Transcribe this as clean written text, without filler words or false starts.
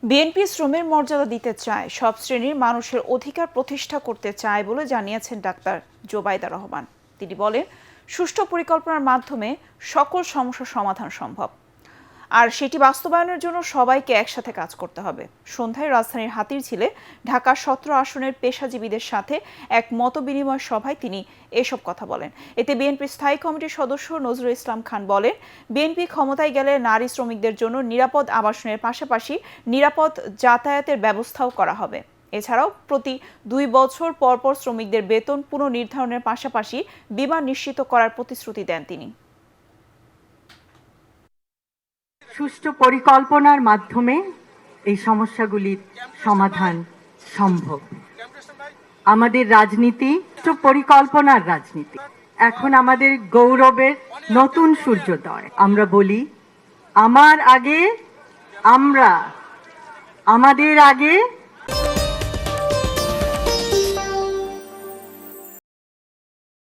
BNP শ্রমের মর্যাদা দিতে চায়, সব শ্রেণীর মানুষের অধিকার প্রতিষ্ঠা করতে চায় বলে জানিয়েছেন ডাক্তার জোবাইদা রহমান। তিনি বলেন, সুষ্ঠু পরিকল্পনার মাধ্যমে সকল সমস্যার সমাধান সম্ভব, আর সেটি বাস্তবায়নের জন্য সবাইকে একসাথে কাজ করতে হবে। সন্ধ্যায় রাজধানীর হাতিরঝিলে ঢাকা 17 আসনের পেশাজীবীদের সাথে এক মতবিনিময় সভায় তিনি এসব কথা বলেন। এতে বিএনপির স্থায়ী কমিটির সদস্য নজরুল ইসলাম খান বলেন, বিএনপি ক্ষমতায় গেলে নারী শ্রমিকদের জন্য নিরাপদ আবাসনের পাশাপাশি নিরাপদ যাতায়াতের ব্যবস্থাও করা হবে। এছাড়াও প্রতি 2 বছর পর পর শ্রমিকদের বেতন পুনর্নির্ধারণের পাশাপাশি বীমা নিশ্চিত করার প্রতিশ্রুতি দেন তিনি। সুষ্ঠু পরিকল্পনার মাধ্যমে এই সমস্যাগুলির সমাধান সম্ভব। আমাদের রাজনীতি পরিকল্পনার রাজনীতি। এখন আমাদের গৌরবের নতুন সূর্যোদয়। আমরা বলি, আমার আগে আমরা, আমাদের আগে